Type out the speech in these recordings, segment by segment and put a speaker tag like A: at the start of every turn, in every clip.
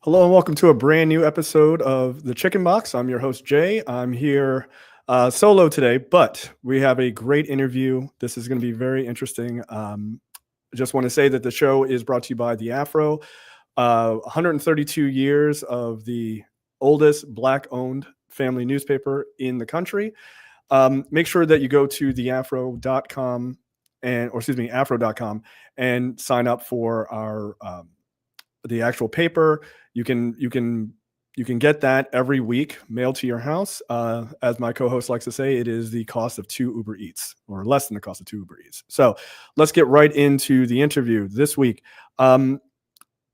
A: Hello and welcome to a brand new episode of The Chicken Box. I'm your host, Jay. I'm here solo today, but we have a great interview. This is going to be very interesting. I just want to say that the show is brought to you by The Afro. 132 years of the oldest Black-owned family newspaper in the country. Make sure that you go to theafro.com afro.com and sign up for our the actual paper. You can get that every week mailed to your house. As my co-host likes to say, it is the cost of 2 Uber Eats, or less than the cost of 2 Uber Eats. So let's get right into the interview this week. I'm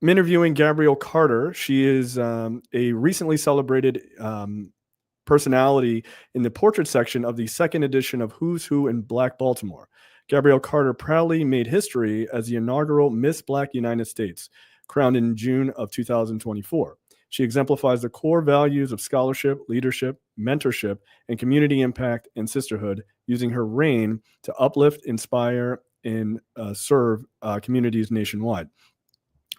A: interviewing Gabrielle Carter. She is a recently celebrated personality in the portrait section of the second edition of Who's Who in Black Baltimore. Gabrielle Carter proudly made history as the inaugural Miss Black United States, crowned in June of 2024. She exemplifies the core values of scholarship, leadership, mentorship, and community impact and sisterhood, using her reign to uplift, inspire, and serve communities nationwide.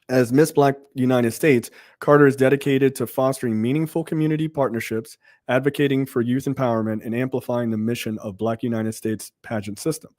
A: As Miss Black United States, Carter is dedicated to fostering meaningful community partnerships, advocating for youth empowerment, and amplifying the mission of Black United States pageant system.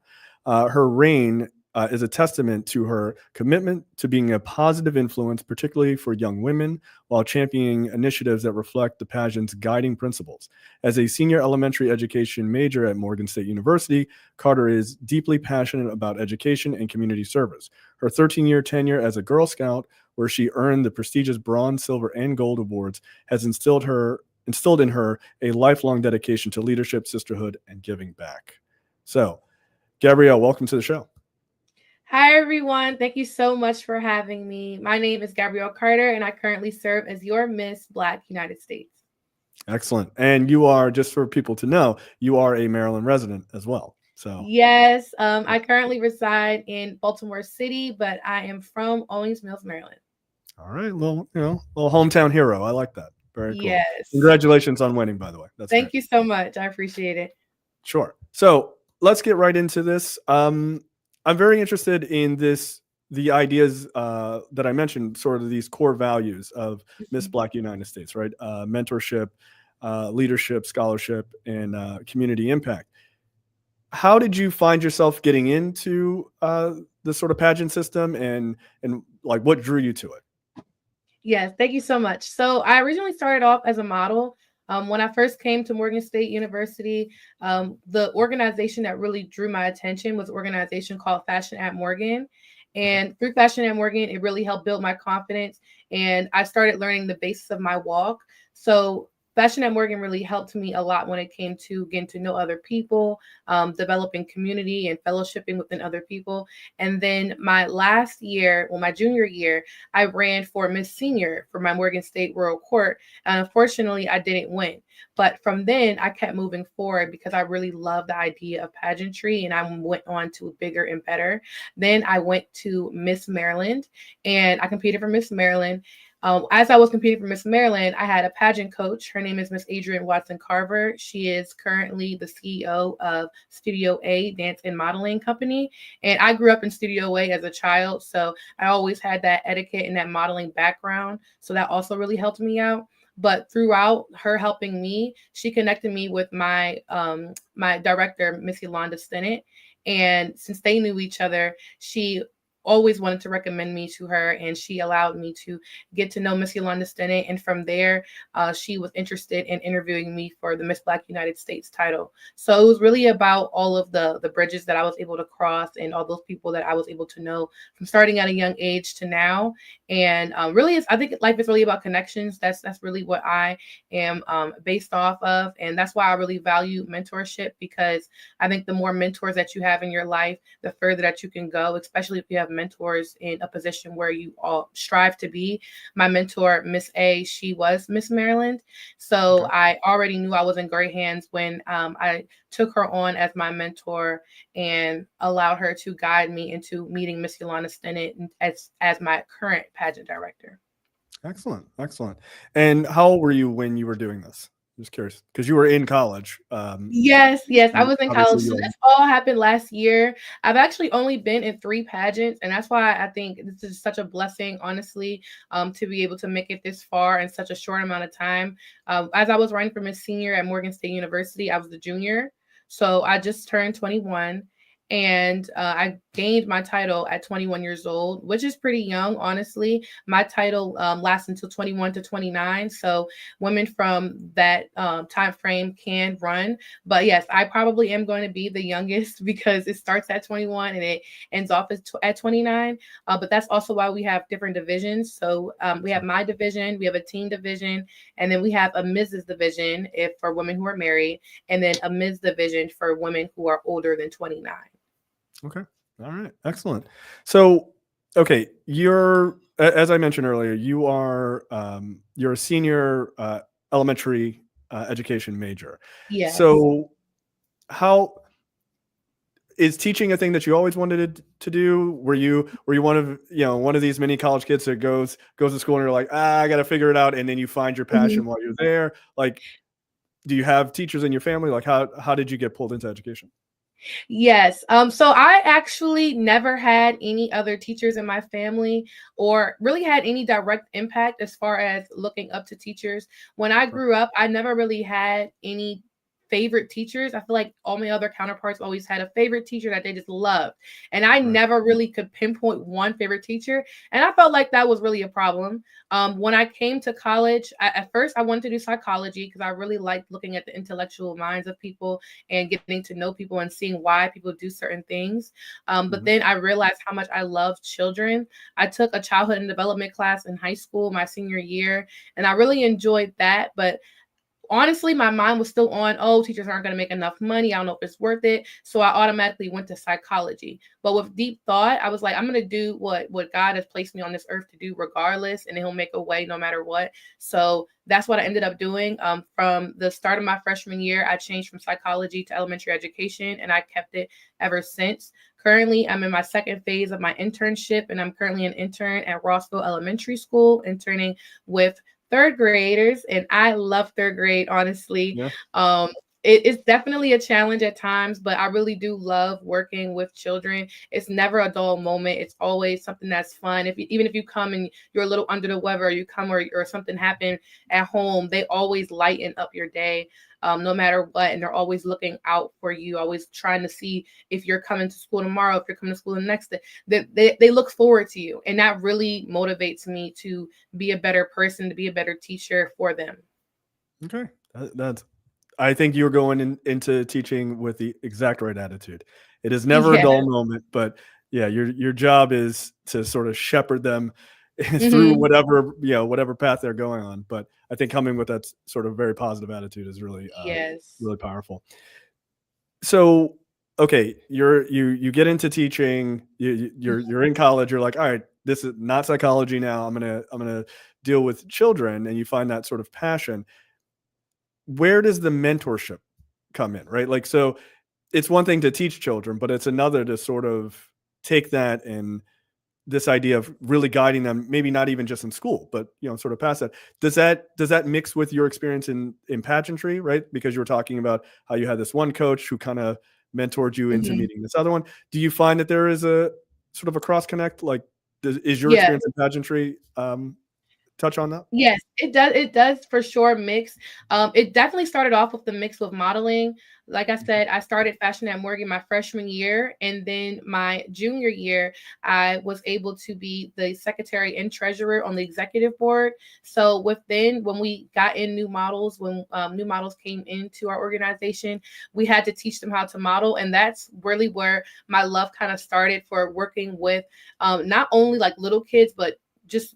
A: Her reign is a testament to her commitment to being a positive influence, particularly for young women, while championing initiatives that reflect the pageant's guiding principles. As a senior elementary education major at Morgan State University, Carter is deeply passionate about education and community service. Her 13-year tenure as a Girl Scout, where she earned the prestigious bronze, silver, and gold awards, has instilled in her a lifelong dedication to leadership, sisterhood, and giving back. So, Gabrielle, welcome to the show.
B: Hi, everyone. Thank you so much for having me. My name is Gabrielle Carter, and I currently serve as your Miss Black United States.
A: Excellent. And you are, just for people to know, you are a Maryland resident as well. So
B: Yes, I currently reside in Baltimore City, but I am from Owings Mills, Maryland.
A: all right, little hometown hero. I like that. Very cool.
B: Yes.
A: Congratulations on winning, by the way. That's great.
B: Thank you so much. I appreciate it.
A: Sure. So let's get right into this. I'm very interested in the ideas that I mentioned, sort of these core values of Miss Black United States, right? Mentorship, leadership, scholarship, and community impact. How did you find yourself getting into the sort of pageant system, and like what drew you to it?
B: Yes, thank you so much. So I originally started off as a model. When I first came to Morgan State University, the organization that really drew my attention was an organization called Fashion at Morgan. And through Fashion at Morgan, it really helped build my confidence. And I started learning the basis of my walk. So Fashion at Morgan really helped me a lot when it came to getting to know other people, developing community and fellowshipping within other people. And then my last year, well, my junior year, I ran for Miss Senior for my Morgan State Royal Court. And unfortunately, I didn't win. But from then, I kept moving forward because I really loved the idea of pageantry, and I went on to bigger and better. Then I went to Miss Maryland, and I competed for Miss Maryland. As I was competing for Miss Maryland, I had a pageant coach. Her name is Miss Adrienne Watson Carver. She is currently the CEO of Studio A Dance and Modeling Company. And I grew up in Studio A as a child, so I always had that etiquette and that modeling background. So that also really helped me out. But throughout her helping me, she connected me with my director, Miss Yolanda Stinnett. And since they knew each other, she always wanted to recommend me to her, and she allowed me to get to know Miss Yolanda Stinnett. And from there, she was interested in interviewing me for the Miss Black United States title. So it was really about all of the bridges that I was able to cross and all those people that I was able to know from starting at a young age to now. And really, I think life is really about connections. That's really what I am based off of, and that's why I really value mentorship, because I think the more mentors that you have in your life, the further that you can go, especially if you have mentors in a position where you all strive to be. My mentor, Miss A, she was Miss Maryland. So
A: Okay.
B: I already knew I was in great hands when I took her on as my mentor and allowed her to guide me into meeting Miss Yolanda Stinnett as my current pageant director.
A: Excellent. And how old were you when you were doing this? Just curious because you were in college.
B: Yes, I was in
A: Obviously,
B: college. So this all happened last year. I've actually only been in 3 pageants, and that's why I think this is such a blessing, honestly, to be able to make it this far in such a short amount of time. As I was running for Miss Senior at Morgan State University, I was a junior, so I just turned 21. And I gained my title at 21 years old, which is pretty young, honestly. My title lasts until 21 to 29. So women from that time frame can run. But yes, I probably am going to be the youngest because it starts at 21 and it ends off at 29. But that's also why we have different divisions. So we have my division, we have a teen division, and then we have a Mrs. division if for women who are married, and then a Ms. division for women who are older than 29.
A: Okay. All right. Excellent. So, okay, you're, as I mentioned earlier, you're a senior elementary education major.
B: Yes.
A: So, how is teaching a thing that you always wanted to do? Were you one of these many college kids that goes to school and you're like, I got to figure it out, and then you find your passion while you're there? Like, do you have teachers in your family? Like, how did you get pulled into education?
B: Yes. So I actually never had any other teachers in my family or really had any direct impact as far as looking up to teachers. When I grew up, I never really had any favorite teachers. I feel like all my other counterparts always had a favorite teacher that they just loved. And I never really could pinpoint one favorite teacher. And I felt like that was really a problem. When I came to college, at first I wanted to do psychology because I really liked looking at the intellectual minds of people and getting to know people and seeing why people do certain things. But then I realized how much I love children. I took a childhood and development class in high school my senior year, and I really enjoyed that. But honestly, my mind was still on, oh, teachers aren't going to make enough money. I don't know if it's worth it. So I automatically went to psychology. But with deep thought, I was like, I'm going to do what God has placed me on this earth to do regardless. And he'll make a way no matter what. So that's what I ended up doing. From the start of my freshman year, I changed from psychology to elementary education, and I kept it ever since. Currently, I'm in my second phase of my internship, and I'm currently an intern at Rossville Elementary School, interning with third graders, and I love third grade, honestly. Yeah. It's definitely a challenge at times, but I really do love working with children. It's never a dull moment. It's always something that's fun. Even if you come and you're a little under the weather, or you come or something happened at home, they always lighten up your day, no matter what. And they're always looking out for you, always trying to see if you're coming to school tomorrow, if you're coming to school the next day. They look forward to you. And that really motivates me to be a better person, to be a better teacher for them.
A: Okay. I think you're going into teaching with the exact right attitude. It is never a dull moment, but yeah, your job is to sort of shepherd them through whatever path they're going on. But I think coming with that sort of very positive attitude is really really powerful. So, okay, you get into teaching, you're in college, you're like, all right, this is not psychology now. I'm gonna deal with children, and you find that sort of passion. Where does the mentorship come in, right? Like, so it's one thing to teach children, but it's another to sort of take that and this idea of really guiding them, maybe not even just in school, but sort of past that. Does that mix with your experience in pageantry, right? Because you were talking about how you had this one coach who kind of mentored you into meeting this other one. Do you find that there is a sort of a cross connect? Like, is your experience in pageantry touch on that?
B: Yes, it does. It does for sure mix. It definitely started off with the mix with modeling. Like I said, I started Fashion at Morgan my freshman year, and then my junior year, I was able to be the secretary and treasurer on the executive board. So when we got in new models, when new models came into our organization, we had to teach them how to model, and that's really where my love kind of started for working with not only like little kids, but just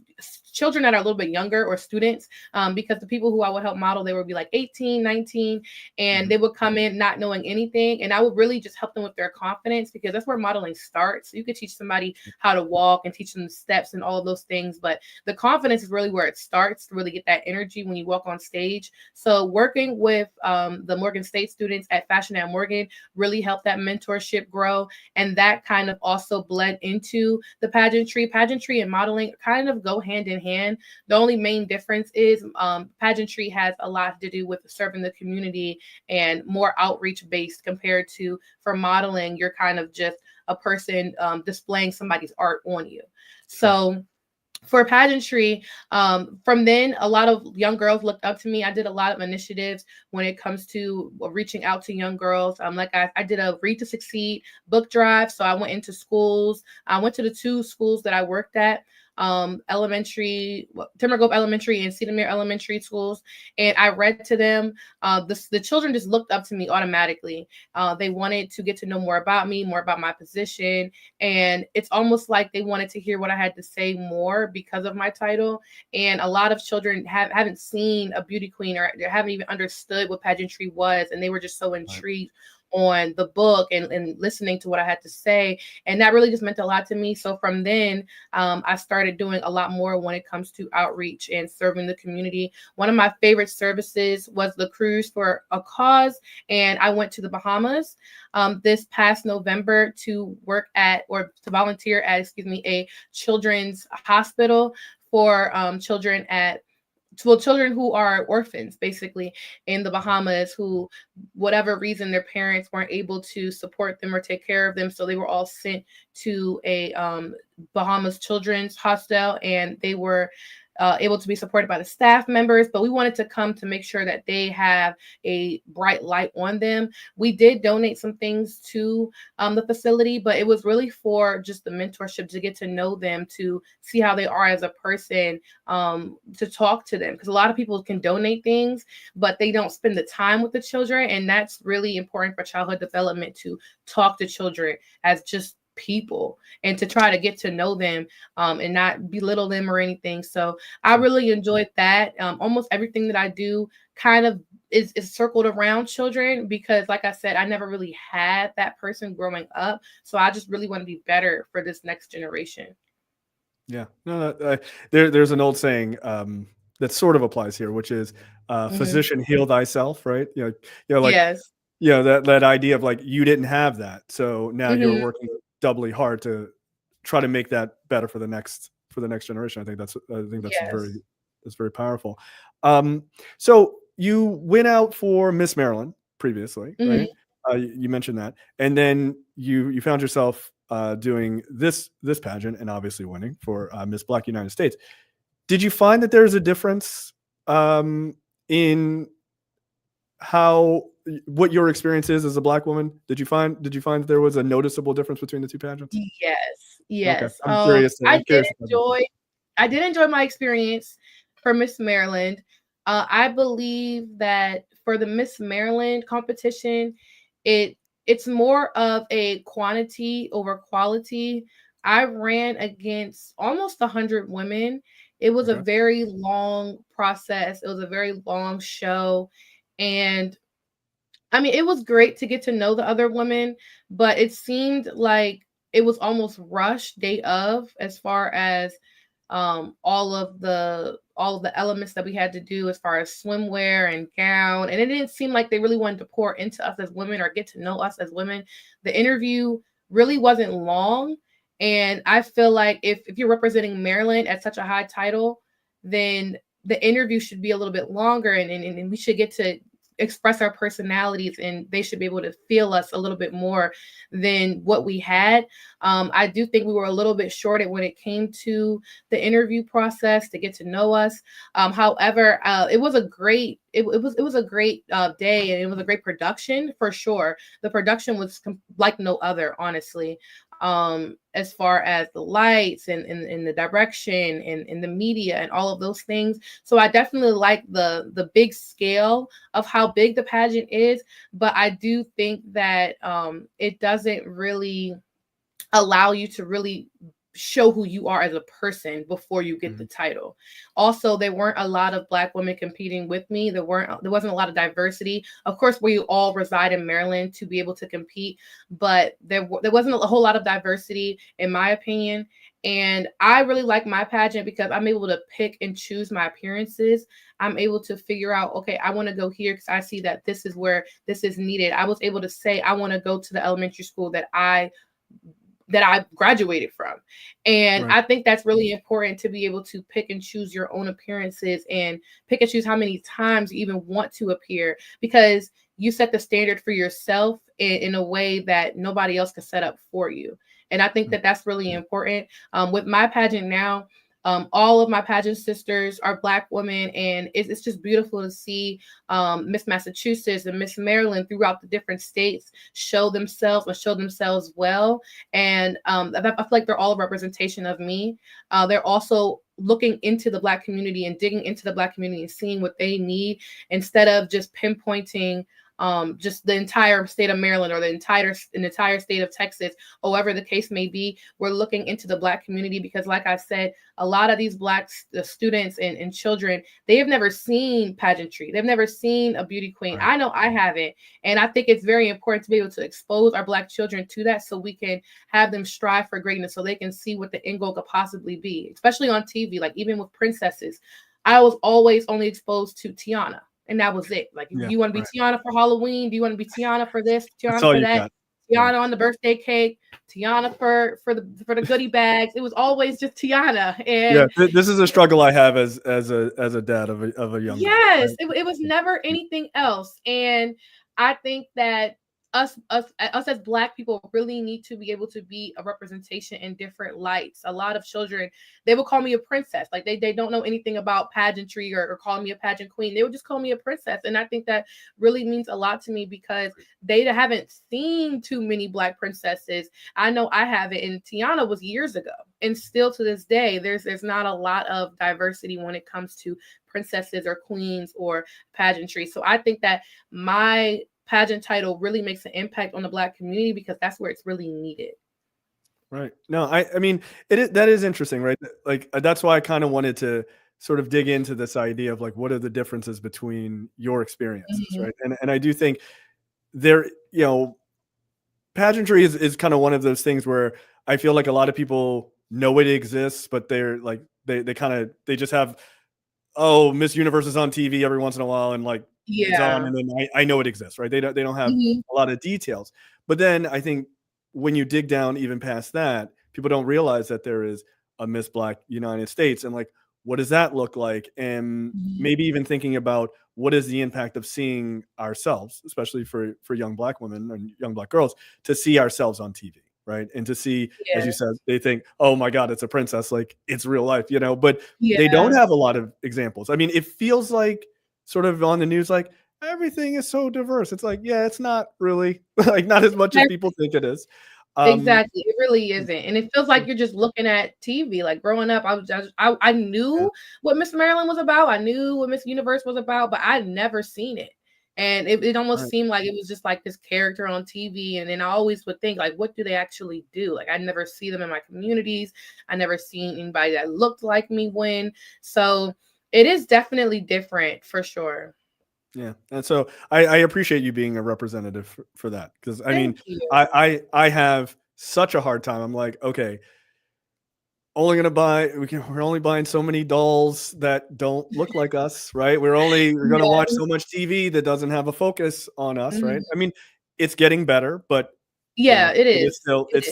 B: children that are a little bit younger or students, because the people who I would help model, they would be like 18, 19, and they would come in not knowing anything. And I would really just help them with their confidence, because that's where modeling starts. You could teach somebody how to walk and teach them the steps and all of those things, but the confidence is really where it starts to really get that energy when you walk on stage. So working with the Morgan State students at Fashion at Morgan really helped that mentorship grow. And that kind of also bled into the pageantry and modeling kind of go hand hand in hand. The only main difference is pageantry has a lot to do with serving the community and more outreach based compared to for modeling, you're kind of just a person displaying somebody's art on you. So for pageantry, from then, a lot of young girls looked up to me. I did a lot of initiatives when it comes to reaching out to young girls. Like I did a Read to Succeed book drive. So I went into schools. I went to the 2 schools that I worked at, elementary, Timbergrove Elementary and Cedarmere Elementary schools. And I read to them. The children just looked up to me automatically. They wanted to get to know more about me, more about my position. And it's almost like they wanted to hear what I had to say more because of my title. And a lot of children haven't seen a beauty queen or they haven't even understood what pageantry was. And they were just so intrigued on the book and listening to what I had to say. And that really just meant a lot to me. So from then, I started doing a lot more when it comes to outreach and serving the community. One of my favorite services was the Cruise for a Cause. And I went to the Bahamas this past November to work at, or to volunteer at, a children's hospital for children who are orphans, basically, in the Bahamas, who, whatever reason, their parents weren't able to support them or take care of them. So they were all sent to a Bahamas children's hostel, and they were able to be supported by the staff members, but we wanted to come to make sure that they have a bright light on them. We did donate some things to the facility, but it was really for just the mentorship, to get to know them, to see how they are as a person, to talk to them. Because a lot of people can donate things, but they don't spend the time with the children. And that's really important for childhood development, to talk to children as just people and to try to get to know them and not belittle them or anything. So I really enjoyed that. Almost everything that I do kind of is circled around children, because like I said, I never really had that person growing up. So I just really want to be better for this next generation.
A: Yeah, no, there's an old saying that sort of applies here, which is physician, heal thyself, right? Like,
B: yes.
A: That idea of like, you didn't have that, so now you're working doubly hard to try to make that better for the next generation. I think that's very powerful. So you went out for Miss Maryland previously, right? You mentioned that, and then you found yourself doing this pageant and obviously winning for Miss Black United States. Did you find that there's a difference in what your experience is as a Black woman? Did you find that there was a noticeable difference between the 2 pageants?
B: Yes.
A: Okay. I'm curious.
B: I did enjoy my experience for Miss Maryland. I believe that for the Miss Maryland competition, it's more of a quantity over quality. I ran against almost 100 women. It was a very long process. It was a very long show. And I mean, it was great to get to know the other women, but it seemed like it was almost rushed day of, as far as all of the elements that we had to do as far as swimwear and gown. And it didn't seem like they really wanted to pour into us as women or get to know us as women. The interview really wasn't long. And I feel like if you're representing Maryland at such a high title, then the interview should be a little bit longer, and we should get to express our personalities, and they should be able to feel us a little bit more than what we had. I do think we were a little bit short when it came to the interview process to get to know us. However, it was a great day, and it was a great production for sure. The production was like no other, honestly. As far as the lights and the direction and the media and all of those things. So I definitely like the big scale of how big the pageant is, but I do think that it doesn't really allow you to really show who you are as a person before you get the title. Also, there weren't a lot of Black women competing with me. There wasn't a lot of diversity. Of course, we all reside in Maryland to be able to compete, but there wasn't a whole lot of diversity, in my opinion. And I really like my pageant because I'm able to pick and choose my appearances. I'm able to figure out, okay, I want to go here because I see that this is where this is needed. I was able to say, I want to go to the elementary school that I that I graduated from. And
A: Right.
B: I think that's really important to be able to pick and choose your own appearances and pick and choose how many times you even want to appear, because you set the standard for yourself in a way that nobody else can set up for you. And I think that that's really important. With my pageant now, all of my pageant sisters are Black women, and it's just beautiful to see Miss Massachusetts and Miss Maryland throughout the different states show themselves and show themselves well. And I feel like they're all a representation of me. They're also looking into the Black community and digging into the Black community and seeing what they need, instead of just pinpointing just the entire state of Maryland or the entire state of Texas, however the case may be. We're looking into the Black community because, like I said, a lot of these Black students and children, they have never seen pageantry. They've never seen a beauty queen.
A: Right.
B: I know I haven't. And I think it's very important to be able to expose our Black children to that, so we can have them strive for greatness, so they can see what the end goal could possibly be, especially on TV. Like, even with princesses, I was always only exposed to Tiana. And that was it. Like,
A: Yeah.
B: you want to be Tiana for Halloween? Do you want to be Tiana for this?
A: That's
B: Tiana
A: all
B: for
A: you
B: that?
A: got.
B: Tiana on the birthday cake? Tiana for the goodie bags? It was always just Tiana.
A: Yeah,
B: And
A: this is a struggle I have as a dad of a young girl.
B: yes,
A: Right?
B: it was never anything else. And I think that us as Black people really need to be able to be a representation in different lights. A lot of children, they will call me a princess. Like, they don't know anything about pageantry or calling me a pageant queen. They would just call me a princess. And I think that really means a lot to me, because they haven't seen too many Black princesses. I know I haven't, and Tiana was years ago. And still to this day, there's not a lot of diversity when it comes to princesses or queens or pageantry. So I think that my pageant title really makes an impact on the Black community, because that's where it's really needed.
A: Right. No, I mean, that is interesting, right? Like, that's why I kind of wanted to sort of dig into this idea of, like, what are the differences between your experiences,
B: Mhm.
A: right? And I do think there, pageantry is kind of one of those things where I feel like a lot of people know it exists, but they're like, they just have, oh, Miss Universe is on TV every once in a while, and like it's on,
B: Yeah.
A: and then I know it exists, right? They don't have
B: Mhm.
A: a lot of details. But then I think when you dig down even past that, people don't realize that there is a Miss Black United States, and like, what does that look like? And
B: Mhm.
A: maybe even thinking about what is the impact of seeing ourselves, especially for young Black women and young Black girls, to see ourselves on TV, right? And to see, as you
B: Yeah.
A: said, they think, oh my God, it's a princess, like it's real life, but they don't
B: Yeah.
A: have a lot of examples. I mean, it feels like sort of on the news, like everything is so diverse. It's like, yeah, it's not really like not as much as people think it is. Um,
B: Exactly. It really isn't. And it feels like you're just looking at TV. Like, growing up, I
A: yeah,
B: knew what Miss Maryland was about. I knew what Miss Universe was about, but I'd never seen it. And it almost
A: right.
B: seemed like it was just like this character on TV. And then I always would think, like, what do they actually do? Like, I never see them in my communities. I never seen anybody that looked like me win. So it is definitely different for sure.
A: Yeah, and so I appreciate you being a representative for that, because I
B: Thank
A: mean,
B: you.
A: I have such a hard time. I'm like, okay, we're only buying so many dolls that don't look like us, right? We're gonna watch
B: Yeah.
A: so much TV that doesn't have a focus on us, right?
B: Mhm.
A: I mean, it's getting better, but
B: Yeah, it
A: it is
B: is.
A: still
B: It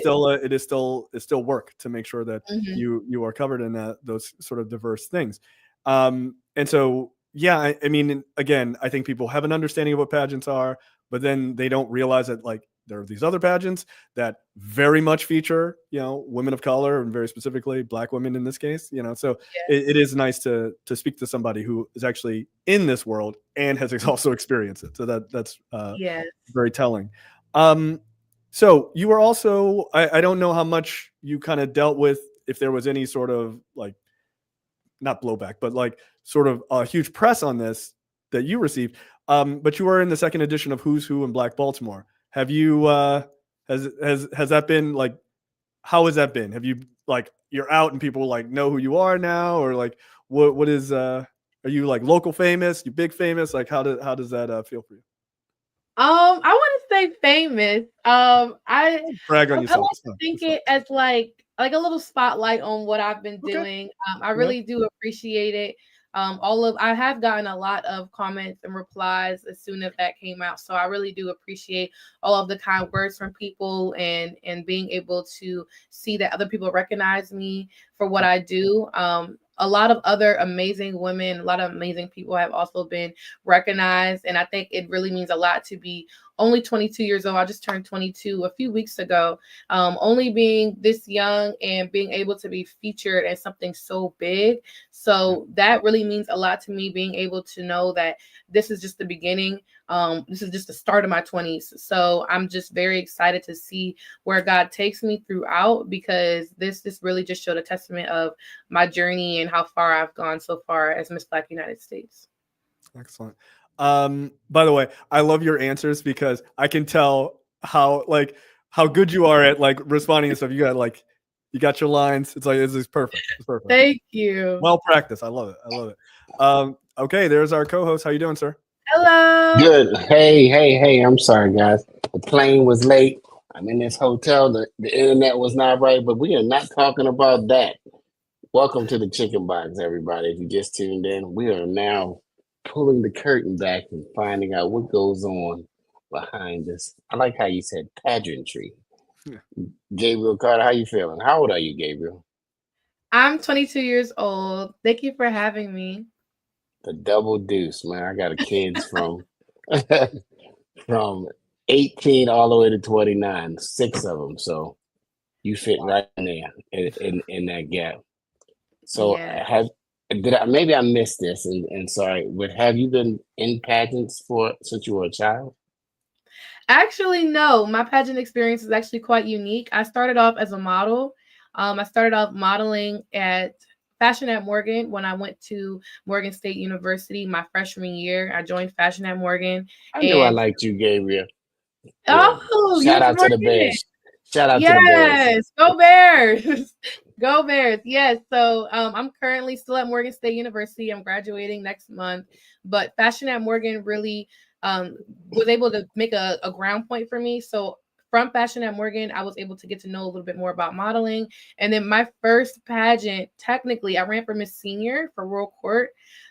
B: is.
A: it's still work to make sure that
B: Mhm.
A: you are covered in those sort of diverse things. And so yeah, I mean, again, I think people have an understanding of what pageants are, but then they don't realize that, like, there are these other pageants that very much feature, women of color, and very specifically Black women in this case. So it is nice to speak to somebody who is actually in this world and has also experienced it. So that's
B: Yes.
A: very telling. Um, so you were also, I don't know how much you kind of dealt with, if there was any sort of, like, not blowback, but like sort of a huge press on this that you received. But you were in the second edition of Who's Who in Black Baltimore. Have you has that been like, how has that been? Have you, like, you're out and people like know who you are now, or like what is are you like local famous? You big famous? Like, how does that feel for you?
B: I want to say famous.
A: Brag on
B: I
A: yourself.
B: like
A: It's
B: to
A: fine.
B: think
A: It's fine.
B: it as like a little spotlight on what I've been
A: Okay.
B: doing. I
A: Yeah.
B: really do appreciate it. I have gotten a lot of comments and replies as soon as that came out. So I really do appreciate all of the kind words from people and being able to see that other people recognize me for what I do. A lot of other amazing women, a lot of amazing people have also been recognized. And I think it really means a lot to be only 22 years old. I just turned 22 a few weeks ago. Only being this young and being able to be featured as something so big. So that really means a lot to me, being able to know that this is just the beginning. This is just the start of my 20s. So I'm just very excited to see where God takes me throughout, because this really just showed a testament of my journey and how far I've gone so far as Miss Black United States.
A: Excellent. By the way, I love your answers because I can tell how good you are at like responding and stuff. You got your lines. It's like, this is perfect. It's perfect.
B: Thank you.
A: Well practiced. I love it. Okay, there's our co-host. How you doing, sir?
B: Hello.
C: Good. Hey. I'm sorry, guys. The plane was late. I'm in this hotel. The internet was not right, but we are not talking about that. Welcome to the Chicken Box, everybody. If you just tuned in, we are now pulling the curtain back and finding out what goes on behind this. I like how you said pageantry.
A: Yeah.
C: Gabriel Carter, how you feeling? How old are you, Gabriel?
B: I'm 22 years old. Thank you for having me.
C: The double deuce, man. I got kids from from 18 all the way to 29, 6 of them. So you fit right in there in that gap. So
B: Yeah.
C: maybe I missed this and sorry, but have you been in pageants since you were a child?
B: Actually, no. My pageant experience is actually quite unique. I started off as a model. I started off modeling at Fashion at Morgan when I went to Morgan State University my freshman year. I joined Fashion at Morgan.
C: I knew I liked you, Gabriel.
B: Oh,
C: Shout
B: you're
C: out to the
B: working
C: Bears. Shout out
B: Yes,
C: to the Bears.
B: go Bears. Go Bears. Yes. So I'm currently still at Morgan State University. I'm graduating next month. But Fashion at Morgan really was able to make a ground point for me. So from Fashion at Morgan, I was able to get to know a little bit more about modeling. And then my first pageant, technically, I ran for Miss Senior for Royal Court.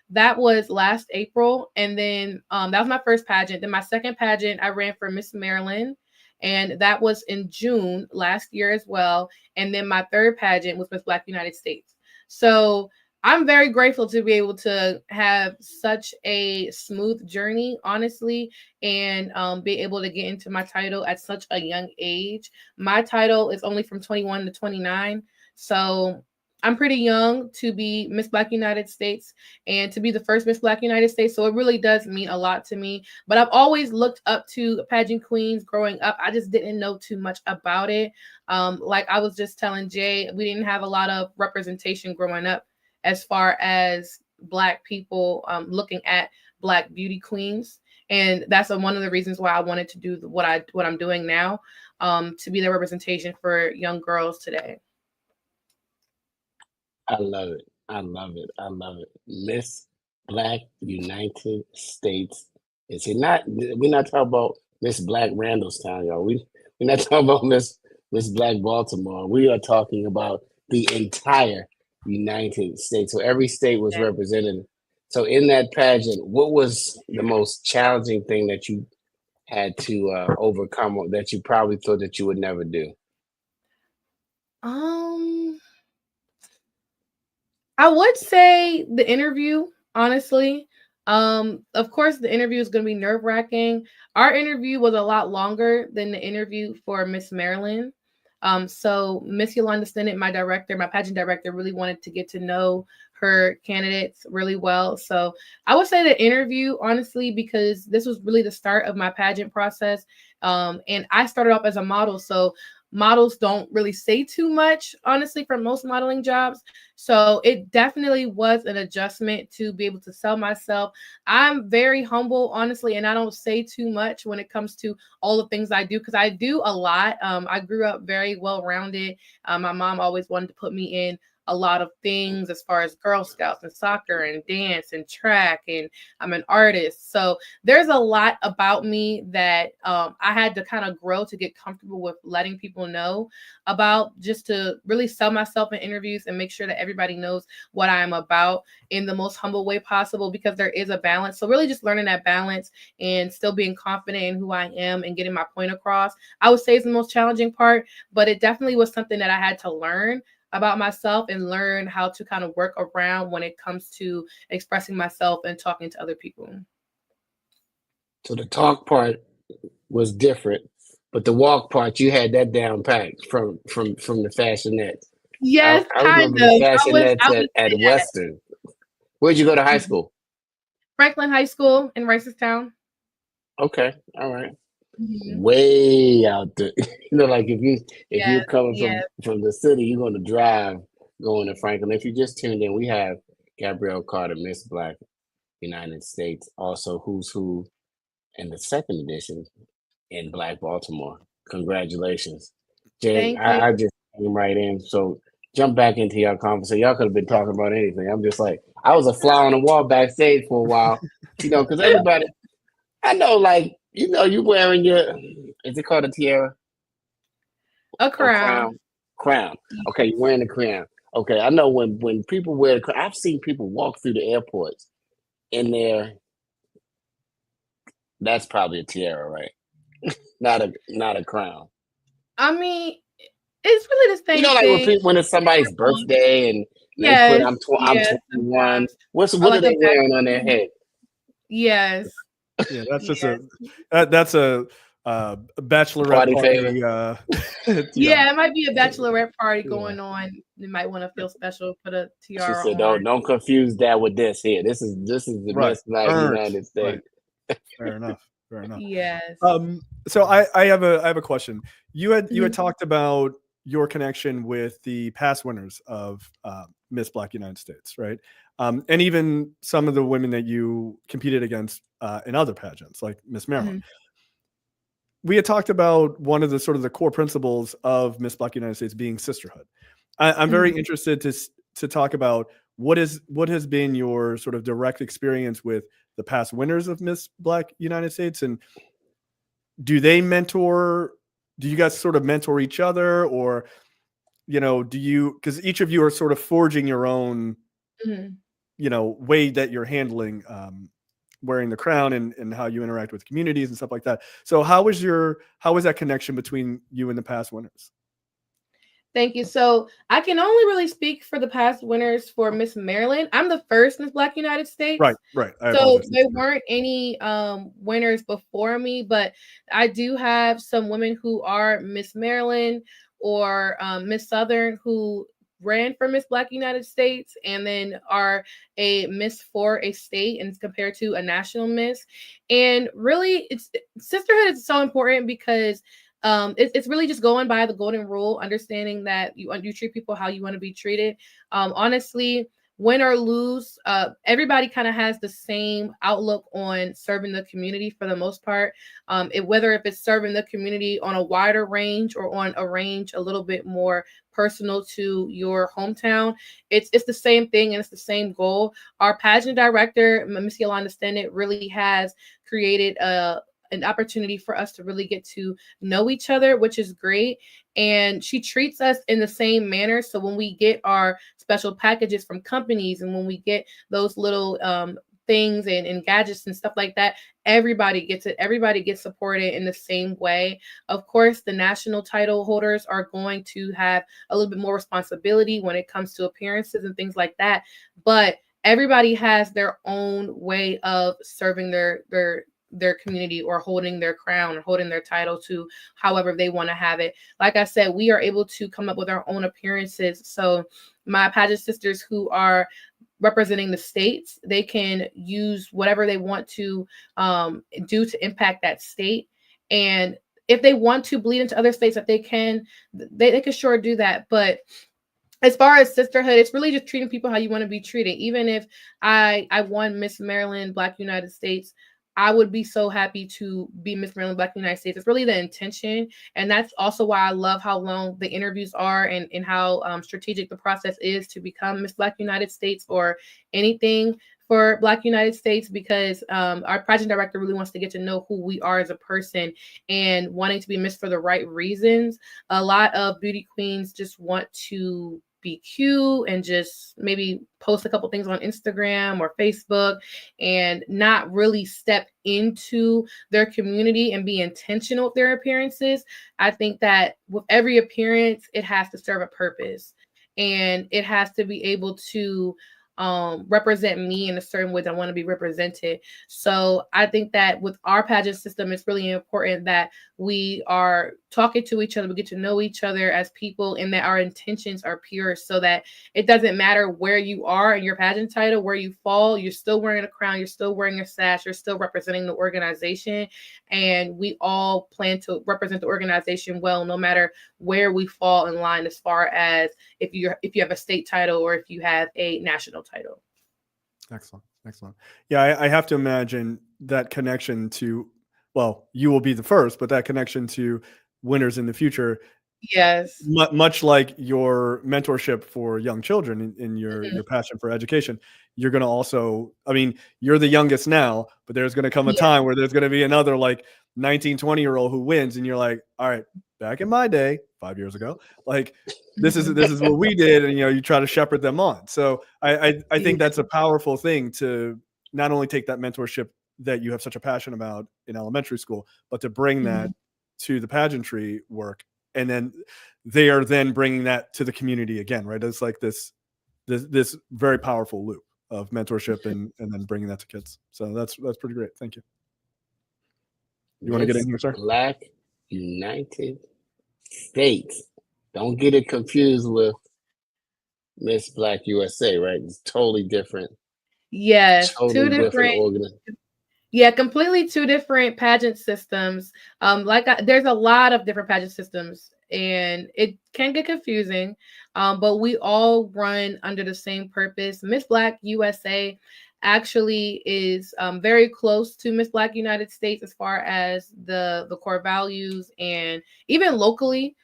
B: That was last April. And then that was my first pageant. Then my second pageant, I ran for Miss Maryland. And that was in June last year as well. And then my third pageant was Miss Black United States. So I'm very grateful to be able to have such a smooth journey, honestly, and be able to get into my title at such a young age. My title is only from 21 to 29. So I'm pretty young to be Miss Black United States and to be the first Miss Black United States. So it really does mean a lot to me. But I've always looked up to pageant queens growing up. I just didn't know too much about it. Like I was just telling Jay, we didn't have a lot of representation growing up as far as Black people looking at Black beauty queens. And that's one of the reasons why I wanted to do what I'm doing now, to be the representation for young girls today.
C: I love it. I love it. I love it. Miss Black United States. Is it not? We're not talking about Miss Black Randallstown, y'all. We're not talking about Miss Black Baltimore. We are talking about the entire United States. So every state was represented. So in that pageant, what was the most challenging thing that you had to overcome, or that you probably thought that you would never do?
B: I would say the interview, honestly. Of course, the interview is going to be nerve-wracking. Our interview was a lot longer than the interview for Miss Maryland. So Miss Yolanda Stennett, my pageant director, really wanted to get to know her candidates really well. So I would say the interview, honestly, because this was really the start of my pageant process. And I started off as a model. So models don't really say too much, honestly, for most modeling jobs. So it definitely was an adjustment to be able to sell myself. I'm very humble, honestly, and I don't say too much when it comes to all the things I do, because I do a lot. I grew up very well-rounded. My mom always wanted to put me in a lot of things as far as Girl Scouts and soccer and dance and track, and I'm an artist. So there's a lot about me that I had to kind of grow to get comfortable with letting people know about, just to really sell myself in interviews and make sure that everybody knows what I'm about in the most humble way possible, because there is a balance. So really just learning that balance and still being confident in who I am and getting my point across, I would say is the most challenging part, but it definitely was something that I had to learn about myself and learn how to kind of work around when it comes to expressing myself and talking to other people.
C: So the talk part was different, but the walk part, you had that down packed from the fashionettes.
B: Yes,
C: I
B: kind
C: remember the
B: of.
C: fashionettes
B: I would
C: at
B: say that.
C: Western. Where'd you go to high school?
B: Franklin High School in Ricestown.
C: Okay, all right.
B: Mhm.
C: Way out there. Like if you're
B: Yes,
C: coming
B: yes.
C: from the city, you're going to drive going to Franklin. If you just tuned in, we have Gabrielle Carter, Miss Black United States, also Who's Who in the second edition in Black Baltimore. Congratulations. Jay,
B: Thank you.
C: I just came right in. So jump back into your conversation. Y'all could have been talking about anything. I'm just like, I was a fly on the wall backstage for a while, because everybody, I know, like, you wearing your, is it called a tiara
B: A
C: or
B: crown.
C: Crown. Okay, you're wearing the crown. Okay, I know when people wear the crown, I've seen people walk through the airports in there. That's probably a tiara, right? Not a crown.
B: I mean, it's really the same
C: Like
B: thing.
C: when it's somebody's birthday and they put
B: Yes,
C: I'm
B: yes,
C: 21.
B: sometimes.
C: What
B: Or
C: are
B: like
C: they
B: a
C: wearing on their head?
B: Yes.
A: Yeah, that's just
B: Yes.
A: that's a bachelorette
C: Party
A: party.
C: favor.
B: Yeah, it might be a bachelorette party
A: Yeah.
B: going on. You might want to feel special, put a
C: She
B: tiara
C: said,
B: on.
C: don't confuse that with this here. This is the
A: Right.
C: Miss Black
A: Earned.
C: United States.
A: Right. Fair enough. Fair enough.
B: Yes.
A: So I have a question. You had
B: Mhm.
A: talked about your connection with the past winners of Miss Black United States, right? And even some of the women that you competed against in other pageants, like Miss Maryland. We had talked about one of the sort of the core principles of Miss Black United States being sisterhood. I'm very interested to talk about what has been your sort of direct experience with the past winners of Miss Black United States, and do they mentor? Do you guys sort of mentor each other, or do you, because each of you are sort of forging your own way that you're handling wearing the crown and how you interact with communities and stuff like that. So how was that connection between you and the past winners?
B: Thank you. So I can only really speak for the past winners for Miss Maryland. I'm the first Miss Black United States.
A: Right. I
B: So
A: apologize.
B: there weren't any winners before me, but I do have some women who are Miss Maryland or Miss Southern who ran for Miss Black United States and then are a Miss for a state and compared to a national Miss. And really, sisterhood is so important because it's really just going by the golden rule, understanding that you treat people how you want to be treated. Honestly, win or lose, everybody kind of has the same outlook on serving the community for the most part. Whether if it's serving the community on a wider range or on a range a little bit more personal to your hometown, it's the same thing and it's the same goal. Our pageant director, Miss Yolanda Stennett, really has created an opportunity for us to really get to know each other, which is great. And she treats us in the same manner. So when we get our special packages from companies and when we get those little things and gadgets and stuff like that, everybody gets it. Everybody gets supported in the same way. Of course, the national title holders are going to have a little bit more responsibility when it comes to appearances and things like that. But everybody has their own way of serving their community or holding their crown or holding their title to however they want to have it. Like I said, we are able to come up with our own appearances. So my pageant sisters who are representing the states, they can use whatever they want to do to impact that state. And if they want to bleed into other states, that they can sure do that. But as far as sisterhood, it's really just treating people how you want to be treated. Even if I won Miss Maryland Black United States, I would be so happy to be Miss Maryland Black United States. It's really the intention. And that's also why I love how long the interviews are and how strategic the process is to become Miss Black United States or anything for Black United States, because our project director really wants to get to know who we are as a person and wanting to be missed for the right reasons. A lot of beauty queens just want to be cute and just maybe post a couple things on Instagram or Facebook and not really step into their community and be intentional with their appearances. I think that with every appearance, it has to serve a purpose and it has to be able to represent me in a certain way that I want to be represented. So I think that with our pageant system, it's really important that we are talking to each other, we get to know each other as people, and that our intentions are pure, so that it doesn't matter where you are in your pageant title, where you fall, you're still wearing a crown, you're still wearing a sash, you're still representing the organization, and we all plan to represent the organization well, no matter where we fall in line, as far as if you have a state title or if you have a national title.
A: Excellent. Yeah, I have to imagine that connection to, well, you will be the first, but that connection to winners in the future.
B: Yes.
A: Much like your mentorship for young children in your passion for education, you're going to also, I mean, you're the youngest now, but there's going to come a time where there's going to be another like 19, 20-year-old who wins. And you're like, all right, back in my day, 5 years ago, like this is what we did. And, you try to shepherd them on. So I think that's a powerful thing, to not only take that mentorship that you have such a passion about in elementary school, but to bring that to the pageantry work. And then they are then bringing that to the community again, right? It's like this very powerful loop of mentorship and then bringing that to kids. So that's pretty great. Thank you. You want to get in here, sir?
C: Black United States. Don't get it confused with Miss Black USA, right? It's totally different.
B: Yes,
C: totally different organization.
B: Yeah, completely two different pageant systems. There's a lot of different pageant systems, and it can get confusing. But we all run under the same purpose. Miss Black USA actually is very close to Miss Black United States as far as the core values, and even locally.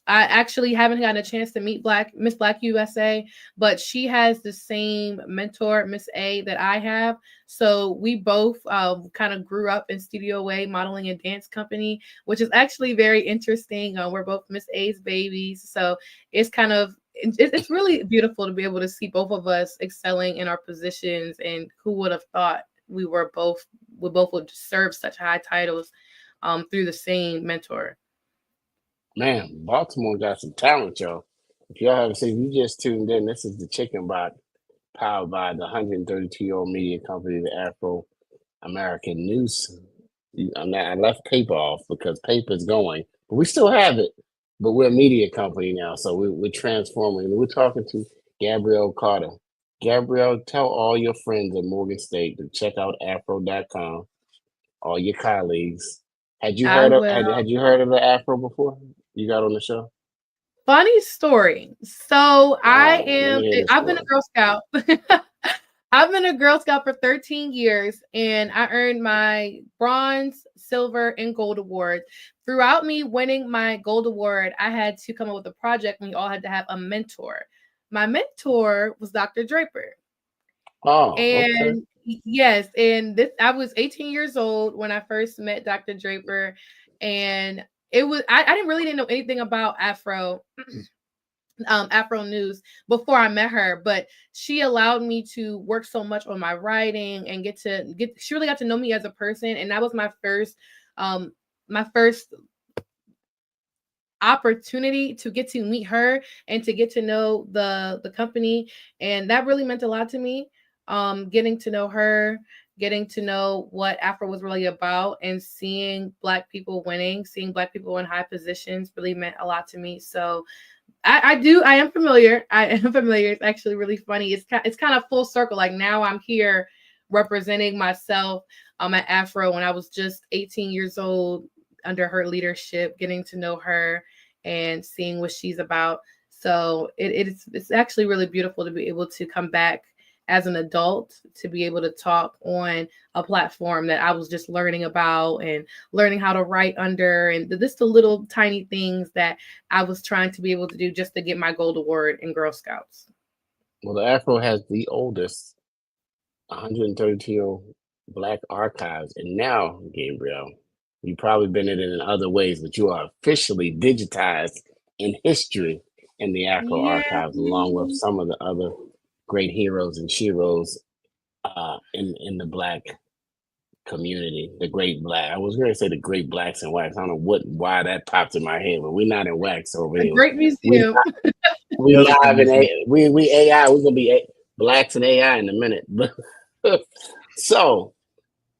B: I actually haven't gotten a chance to meet Miss Black USA, but she has the same mentor, Miss A, that I have. So we both kind of grew up in Studio A Modeling and Dance Company, which is actually very interesting. We're both Miss A's babies. So it's it's really beautiful to be able to see both of us excelling in our positions. And who would have thought we both would serve such high titles through the same mentor.
C: Man, Baltimore got some talent, y'all. If y'all haven't seen, you just tuned in. This is the Chicken Box, powered by the 132-year-old media company, the Afro American News. I left paper off because paper's going, but we still have it. But we're a media company now, so we're transforming. We're talking to Gabrielle Carter. Gabrielle, tell all your friends at Morgan State to check out afro.com, all your colleagues. Had you heard of the Afro before you got on the show?
B: Funny story. So I've been a Girl Scout. I've been a Girl Scout for 13 years, and I earned my bronze, silver, and gold awards. Throughout me winning my gold award, I had to come up with a project, and we all had to have a mentor. My mentor was Dr. Draper.
C: Oh,
B: and
C: okay.
B: Yes, and I was 18 years old when I first met Dr. Draper, and it was I didn't know anything about Afro news before I met her, but she allowed me to work so much on my writing and she really got to know me as a person, and that was my first opportunity to get to meet her and to get to know the company, and that really meant a lot to me. Getting to know her, getting to know what Afro was really about, and seeing Black people winning, seeing Black people in high positions really meant a lot to me. So I am familiar. It's actually really funny. It's kind of full circle. Like, now I'm here representing myself at Afro when I was just 18 years old under her leadership, getting to know her and seeing what she's about. So it's actually really beautiful to be able to come back as an adult to be able to talk on a platform that I was just learning about and learning how to write under, and just the little tiny things that I was trying to be able to do just to get my gold award in Girl Scouts.
C: Well, the Afro has the oldest 132 Black archives. And now, Gabrielle, you've probably been in it in other ways, but you are officially digitized in history in the Afro archives, along with some of the other great heroes and sheroes in the Black community, the great Black. I was going to say the great Blacks and Whites. I don't know why that popped in my head, but we're not in wax over
B: A
C: here.
B: great museum.
C: We live in we AI. We're gonna be Blacks and AI in a minute. So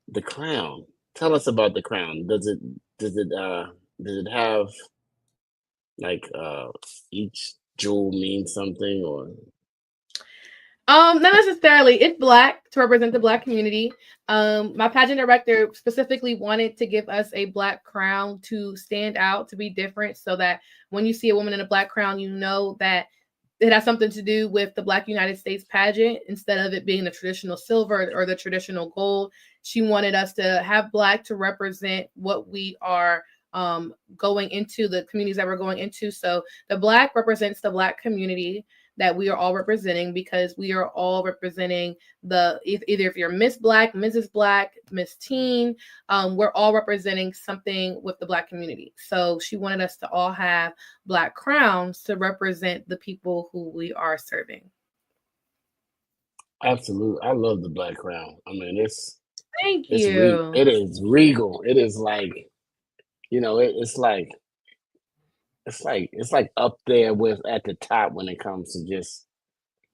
C: the crown. Tell us about the crown. Does it have like each jewel mean something, or
B: Not necessarily. It's Black to represent the Black community. My pageant director specifically wanted to give us a Black crown to stand out, to be different, so that when you see a woman in a Black crown, you know that it has something to do with the Black United States pageant instead of it being the traditional silver or the traditional gold. She wanted us to have Black to represent what we are going into, the communities that we're going into. So the Black represents the Black community that we are all representing, because we are all representing either if you're Miss Black, Mrs. Black, Miss Teen, we're all representing something with the Black community. So she wanted us to all have Black crowns to represent the people who we are serving.
C: absolutely? I love the Black crown. I mean,
B: Thank you.
C: it is regal. It is like, it's like up there with at the top when it comes to just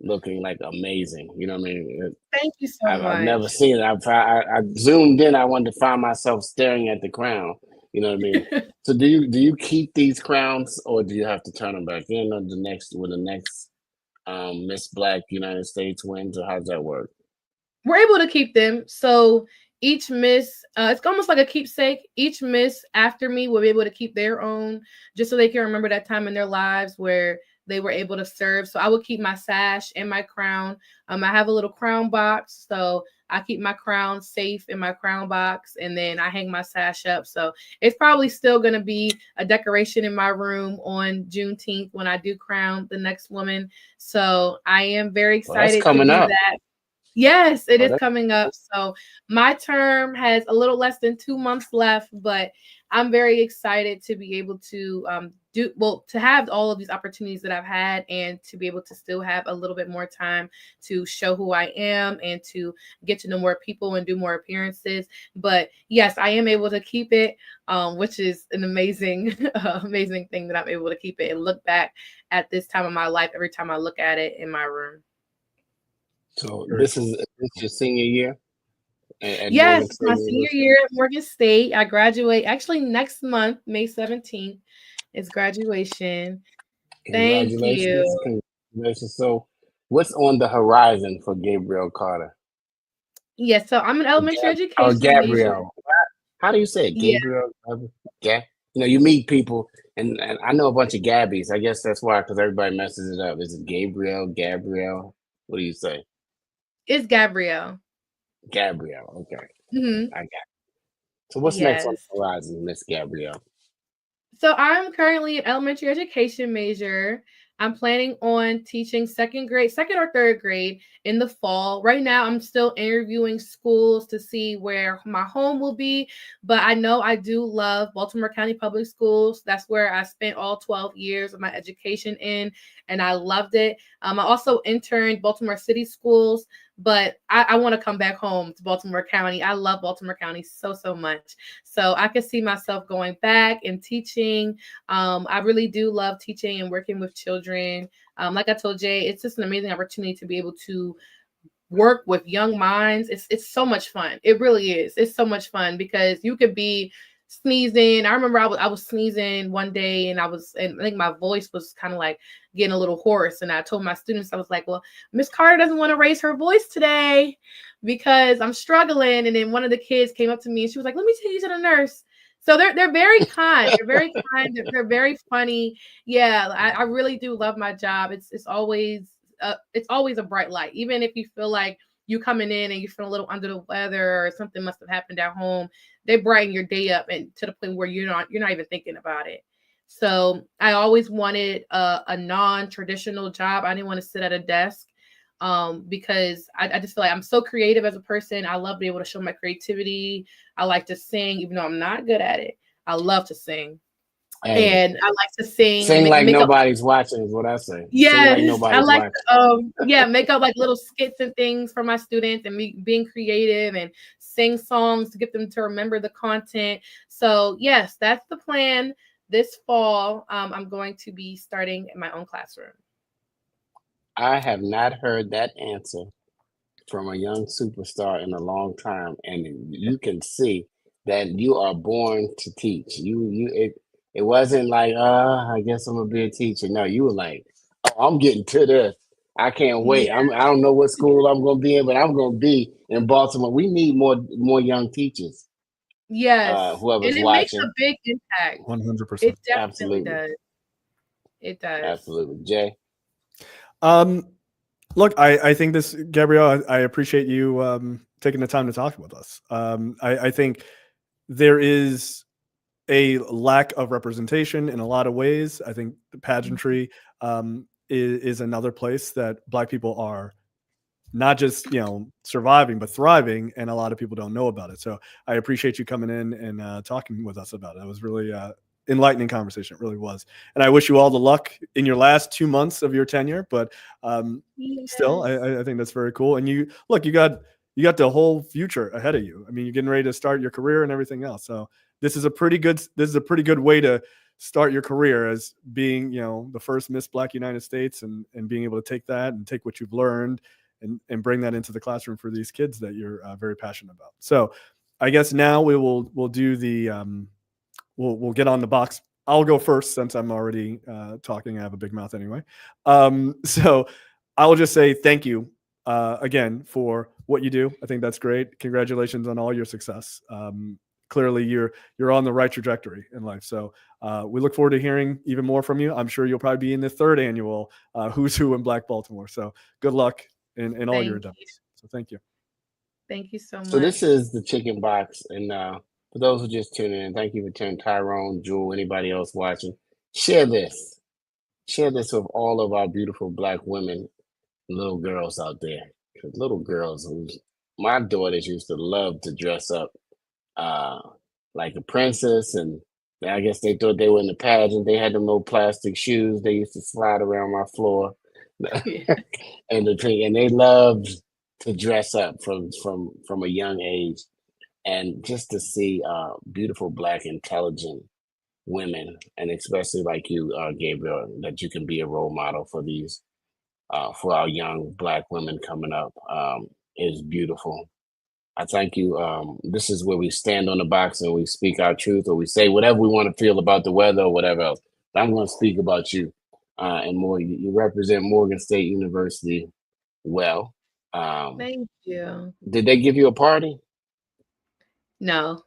C: looking like amazing. You know what I mean?
B: Thank you so much.
C: I've never seen it. I zoomed in. I wanted to find myself staring at the crown. You know what I mean? So do you keep these crowns, or do you have to turn them back in when the next Miss Black United States wins, or how does that work?
B: We're able to keep them. So each Miss, it's almost like a keepsake. Each Miss after me will be able to keep their own, just so they can remember that time in their lives where they were able to serve. So I will keep my sash and my crown. I have a little crown box, so I keep my crown safe in my crown box, and then I hang my sash up. So it's probably still going to be a decoration in my room on Juneteenth when I do crown the next woman. So I am very excited to do that. Yes, it is coming up. So my term has a little less than 2 months left, but I'm very excited to be able to to have all of these opportunities that I've had, and to be able to still have a little bit more time to show who I am and to get to know more people and do more appearances. But yes, I am able to keep it, which is an amazing, amazing thing that I'm able to keep it and look back at this time of my life every time I look at it in my room.
C: So this is your senior year?
B: Yes, it's my senior year at Morgan State. I graduate actually next month, May 17th is graduation. Thank you.
C: Congratulations. So what's on the horizon for Gabrielle Carter?
B: Yes, so I'm an elementary education
C: Oh, Gabrielle.
B: major.
C: How do you say it? Gabrielle? Yeah. You meet people, and I know a bunch of Gabbies. I guess that's why, because everybody messes it up. Is it Gabrielle? What do you say?
B: It's Gabrielle.
C: Gabrielle. Okay.
B: Mm-hmm.
C: I got it. So what's next on the horizon, Miss Gabrielle?
B: So I'm currently an elementary education major. I'm planning on teaching second or third grade in the fall. Right now, I'm still interviewing schools to see where my home will be, but I know I do love Baltimore County Public Schools. That's where I spent all 12 years of my education in, and I loved it. I also interned Baltimore City Schools, but I want to come back home to Baltimore County. I love Baltimore County so much. So I could see myself going back and teaching. I really do love teaching and working with children. Like I told Jay, it's just an amazing opportunity to be able to work with young minds. It's so much fun. It really is. It's so much fun because you could be sneezing. I remember I was sneezing one day, and I think my voice was kind of like getting a little hoarse. And I told my students, I was like, well, Miss Carter doesn't want to raise her voice today because I'm struggling. And then one of the kids came up to me and she was like, let me take you to the nurse. So they're very kind. They're very kind. They're very funny. Yeah, I really do love my job. It's always it's always a bright light, even if you feel like you coming in and you feel a little under the weather or something must have happened at home. They brighten your day up, and to the point where you're not even thinking about it. So I always wanted a non-traditional job. I didn't want to sit at a desk, because I just feel like I'm so creative as a person. I love being able to show my creativity. I like to sing, even though I'm not good at it. I love to sing.
C: Hey,
B: And I like to sing
C: sing
B: and
C: like
B: make up.
C: nobody's watching is what I say. Sing
B: Yes,
C: like
B: I
C: nobody's
B: like
C: watching.
B: to make up like little skits and things for my students, and me being creative and sing songs to get them to remember the content. So yes, that's the plan. This fall, I'm going to be starting in my own classroom.
C: I have not heard that answer from a young superstar in a long time, and you can see that you are born to teach. It wasn't like, I guess I'm gonna be a teacher. No, you were like, oh, I'm getting to this. I can't wait.
B: Yeah.
C: I don't know what school I'm gonna be in, but I'm gonna be in Baltimore. We need more young teachers.
B: Yes,
C: Whoever's
B: and it makes a
C: watching,
B: big impact.
A: 100%.
B: It definitely
C: absolutely,
B: does. It does.
C: absolutely. Jay,
A: Look, I think this, Gabrielle, I appreciate you taking the time to talk with us. I think there is a lack of representation in a lot of ways. I think the pageantry is another place that Black people are not just, surviving, but thriving, and a lot of people don't know about it. So I appreciate you coming in and talking with us about it. It was really enlightening conversation. It really was. And I wish you all the luck in your last 2 months of your tenure, but still, I think that's very cool. And you got the whole future ahead of you. I mean, you're getting ready to start your career and everything else. So this is a pretty good way to start your career, as being, the first Miss Black United States, and being able to take that and take what you've learned and bring that into the classroom for these kids that you're very passionate about. So I guess now we'll do the, we'll get on the box. I'll go first since I'm already talking. I have a big mouth anyway. So I will just say thank you again for what you do. I think that's great. Congratulations on all your success. Clearly you're on the right trajectory in life. So we look forward to hearing even more from you. I'm sure you'll probably be in the 3rd annual Who's Who in Black Baltimore. So good luck in all your endeavors. So thank you.
B: Thank you so much.
C: so this is the Chicken Box, and for those who just tuning in, thank you for tuning. Tyrone, Jewel, anybody else watching, share this with all of our beautiful Black women, little girls out there. 'Cause little girls, my daughters used to love to dress up like a princess, and I guess they thought they were in the pageant. They had them little plastic shoes. They used to slide around my floor,
B: Yeah.
C: and they loved to dress up from a young age, and just to see beautiful Black intelligent women, and especially like you, Gabriel, that you can be a role model for these for our young Black women coming up, is beautiful. I thank you. This is where we stand on the box and we speak our truth, or we say whatever we want to feel about the weather or whatever else. But I'm going to speak about you and more. You represent Morgan State University well.
B: Thank you.
C: Did they give you a party?
B: No.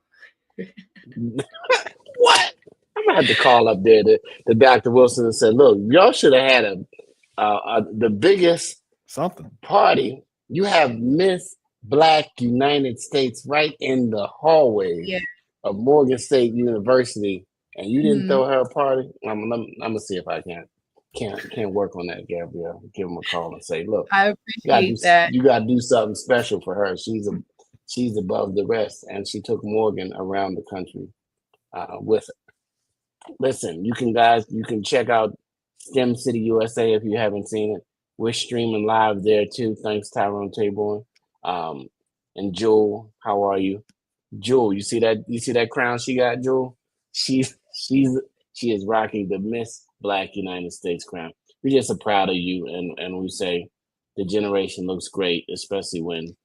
C: What? I'm gonna have to call up there to Dr. Wilson and say, look, y'all should have had the biggest
A: Something.
C: party. You have Miss Black United States right in the hallway of Morgan State University, and you didn't throw her a party. I'm gonna see if I can work on that, Gabrielle. Give them a call and say, look,
B: I appreciate that.
C: You gotta do something special for her. She's above the rest, and she took Morgan around the country with her. Listen, you can check out STEM City USA if you haven't seen it. We're streaming live there too. Thanks, Tyrone Taborn. And Jewel, how are you? Jewel, you see that crown she got, Jewel? She is rocking the Miss Black United States crown. We're just so proud of you, and we say the generation looks great, especially when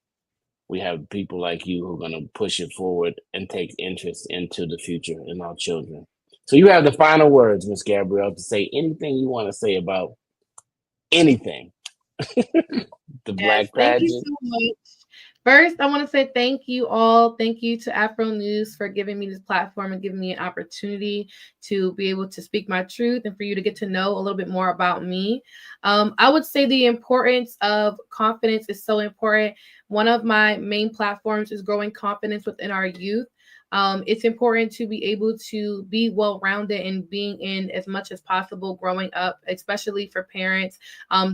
C: we have people like you who are going to push it forward and take interest into the future in our children. So you have the final words, Miss Gabrielle, to say anything you want to say about anything. The Black
B: Thank you
C: pageant.
B: so much First, I want to say thank you all. Thank you to Afro News for giving me this platform and giving me an opportunity to be able to speak my truth and for you to get to know a little bit more about me. I would say the importance of confidence is so important. One of my main platforms is growing confidence within our youth. It's important to be able to be well-rounded and being in as much as possible growing up, especially for parents.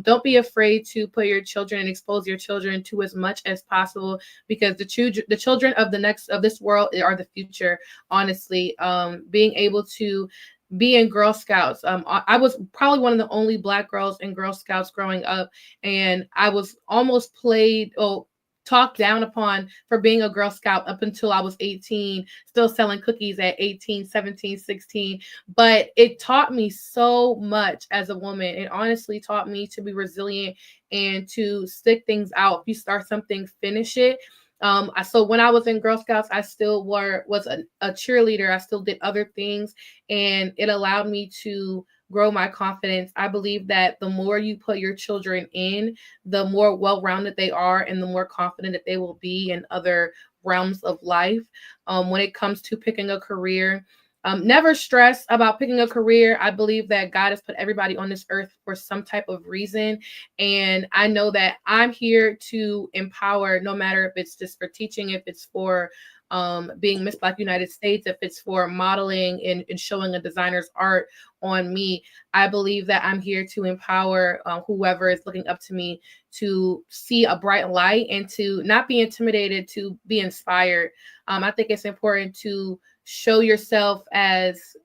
B: Don't be afraid to put your children and expose your children to as much as possible, because the children of this world are the future. Honestly, being able to be in Girl Scouts. I was probably one of the only Black girls in Girl Scouts growing up, and I was almost talked down upon for being a Girl Scout up until I was 18, still selling cookies at 18, 17, 16. But it taught me so much as a woman. It honestly taught me to be resilient and to stick things out. If you start something, finish it. So when I was in Girl Scouts, I still was a cheerleader. I still did other things, and it allowed me to grow my confidence. I believe that the more you put your children in, the more well-rounded they are and the more confident that they will be in other realms of life. When it comes to picking a career, never stress about picking a career. I believe that God has put everybody on this earth for some type of reason. And I know that I'm here to empower, no matter if it's just for teaching, if it's for being Miss Black United States, if it's for modeling and showing a designer's art on me. I believe that I'm here to empower whoever is looking up to me to see a bright light and to not be intimidated, to be inspired. I think it's important to show yourself as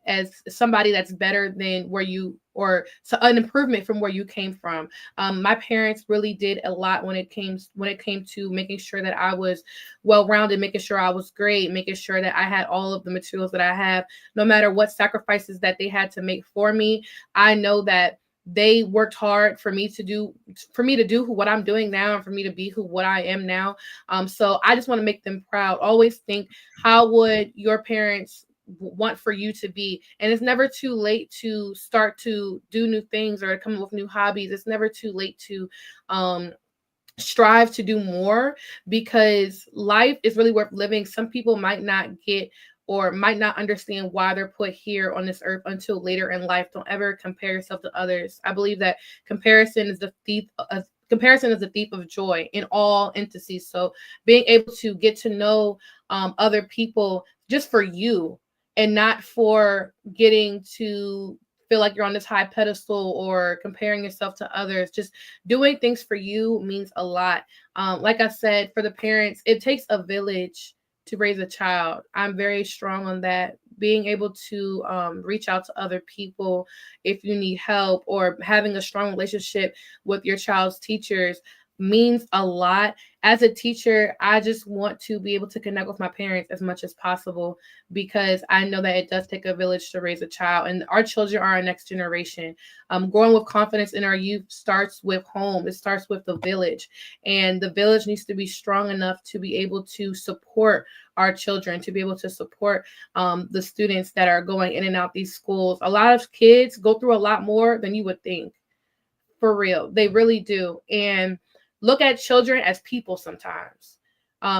B: somebody that's better than where you, or an improvement from where you came from. My parents really did a lot when it came to making sure that I was well-rounded, making sure I was great, making sure that I had all of the materials that I have, no matter what sacrifices that they had to make for me. I know that they worked hard for me to do what I'm doing now, and for me to be what I am now. So I just want to make them proud. Always think, how would your parents want for you to be? And it's never too late to start to do new things or to come up with new hobbies. It's never too late to strive to do more, because life is really worth living. Some people might not get or might not understand why they're put here on this earth until later in life. Don't ever compare yourself to others. I believe that comparison is the thief of joy in all entities. So being able to get to know other people just for you, and not for getting to feel like you're on this high pedestal or comparing yourself to others. Just doing things for you means a lot. Like I said, for the parents, it takes a village to raise a child. I'm very strong on that. Being able to reach out to other people if you need help, or having a strong relationship with your child's teachers means a lot. As a teacher, I just want to be able to connect with my parents as much as possible, because I know that it does take a village to raise a child, and our children are our next generation. Growing with confidence in our youth starts with home. It starts with the village, and the village needs to be strong enough to be able to support our children, to be able to support the students that are going in and out these schools. A lot of kids go through a lot more than you would think. For real, they really do. And look at children as people sometimes.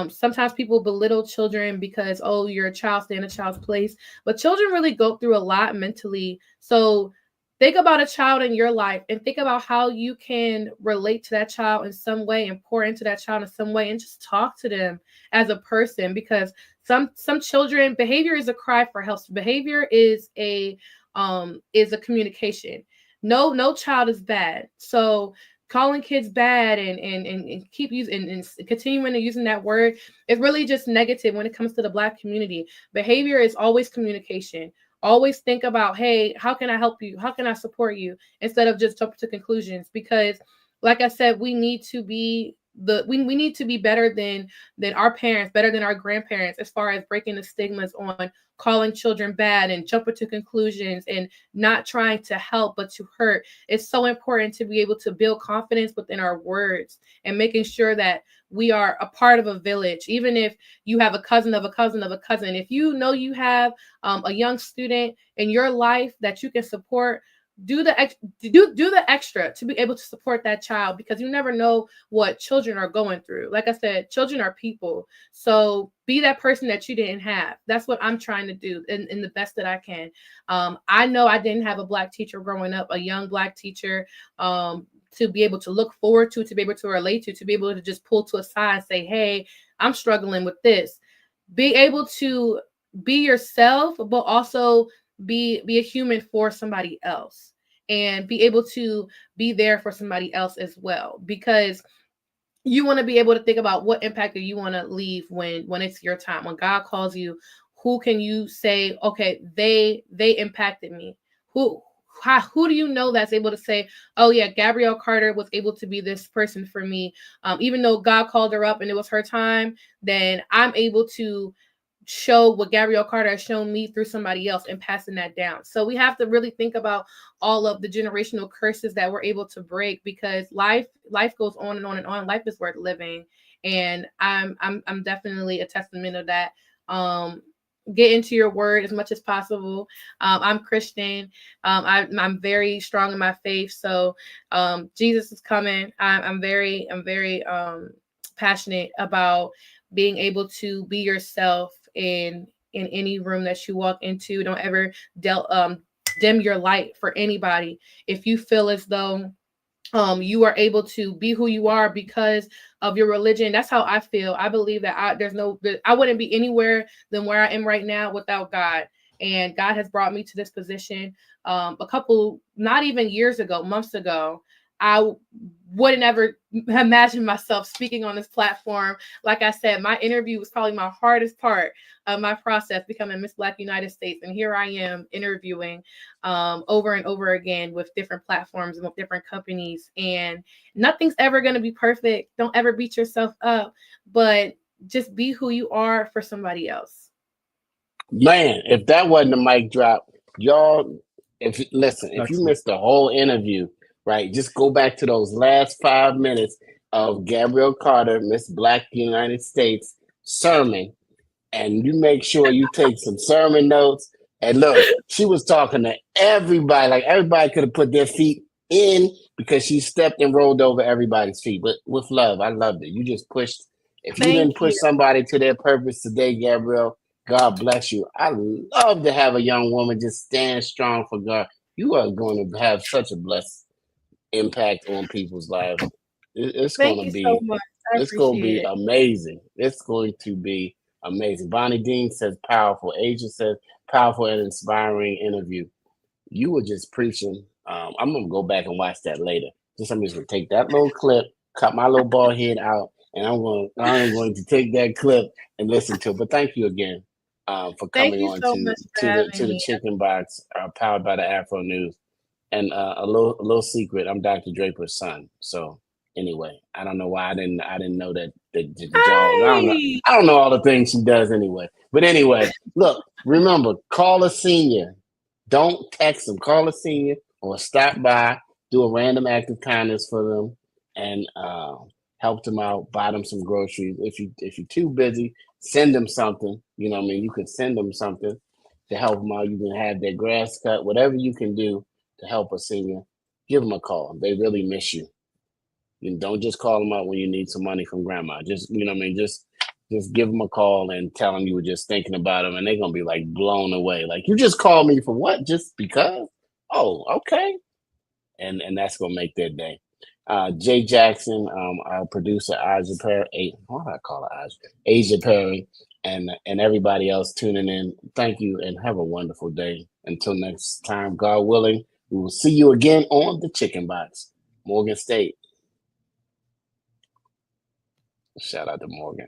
B: Sometimes people belittle children because, oh, you're a child, stay in a child's place. But children really go through a lot mentally. So think about a child in your life and think about how you can relate to that child in some way and pour into that child in some way, and just talk to them as a person. Because some children, behavior is a cry for help. Behavior is a communication. No child is bad. So calling kids bad and keep using and continuing to using that word is really just negative when it comes to the Black community. Behavior is always communication. Always think about, hey, how can I help you? How can I support you? Instead of just jumping to conclusions. Because like I said, we need to be we need to be better than our parents, better than our grandparents, as far as breaking the stigmas on calling children bad and jumping to conclusions and not trying to help but to hurt. It's so important to be able to build confidence within our words and making sure that we are a part of a village. Even if you have a cousin of a cousin of a cousin, if you know you have a young student in your life that you can support, do the extra to be able to support that child, because you never know what children are going through. Like I said, children are people. So be that person that you didn't have. That's what I'm trying to do in the best that I can. I know I didn't have a Black teacher growing up, a young Black teacher, to be able to look forward to be able to relate to be able to just pull to a side and say, hey, I'm struggling with this. Be able to be yourself, but also be a human for somebody else, and be able to be there for somebody else as well, because you want to be able to think about what impact do you want to leave when it's your time, when God calls you. Who can you say, okay, they impacted me? Who do you know that's able to say, oh yeah, Gabrielle Carter was able to be this person for me, even though God called her up and it was her time, then I'm able to show what Gabrielle Carter has shown me through somebody else and passing that down. So we have to really think about all of the generational curses that we're able to break, because life goes on and on and on. Life is worth living, and I'm definitely a testament of that. Get into your word as much as possible. I'm Christian. I'm very strong in my faith. So Jesus is coming. I'm very passionate about being able to be yourself in any room that you walk into. Don't ever dim your light for anybody. If you feel as though you are able to be who you are because of your religion, that's how I feel. I believe that I wouldn't be anywhere than where I am right now without God. And God has brought me to this position a couple, not even years ago, months ago. I wouldn't ever imagine myself speaking on this platform. Like I said, my interview was probably my hardest part of my process, becoming Miss Black United States. And here I am interviewing over and over again with different platforms and with different companies. And nothing's ever going to be perfect. Don't ever beat yourself up, but just be who you are for somebody else.
C: Man, if that wasn't a mic drop, y'all, if you missed the whole interview, right, just go back to those last 5 minutes of Gabrielle Carter, Miss Black United States sermon, and you make sure you take some sermon notes. And look, she was talking to everybody, like everybody could have put their feet in, because she stepped and rolled over everybody's feet. But with love, I loved it. You just pushed. If you didn't push somebody to their purpose today, Gabrielle, God bless you. I love to have a young woman just stand strong for God. You are going to have such a blessed impact on people's lives. It's going to be
B: so much.
C: it's going to be amazing. It's going to be amazing. Bonnie Dean says powerful. Asia says powerful and inspiring interview. You were just preaching. I'm going to go back and watch that later. I'm just going to take that little clip, cut my little bald head out, and I'm going to take that clip and listen to it. But thank you again for coming on to the Chicken Box, powered by the Afro News. And a little secret, I'm Dr. Draper's son. So anyway, I don't know why I didn't know that y'all. I don't know all the things she does anyway. But anyway, look, remember, call a senior. Don't text them. Call a senior or stop by, do a random act of kindness for them, and help them out. Buy them some groceries. If you're too busy, send them something. You know what I mean? You can send them something to help them out. You can have their grass cut. Whatever you can do to help a senior, give them a call. They really miss you. You don't just call them out when you need some money from grandma. Just, you know what I mean? Just give them a call and tell them you were just thinking about them, and they're going to be like blown away. Like, you just called me for what? Just because? Oh, okay. And that's going to make their day. Jay Jackson, our producer, Asia Perry, what do I call her? Asia Perry, and everybody else tuning in. Thank you and have a wonderful day. Until next time, God willing, we will see you again on the Chicken Box. Morgan State. Shout out to Morgan.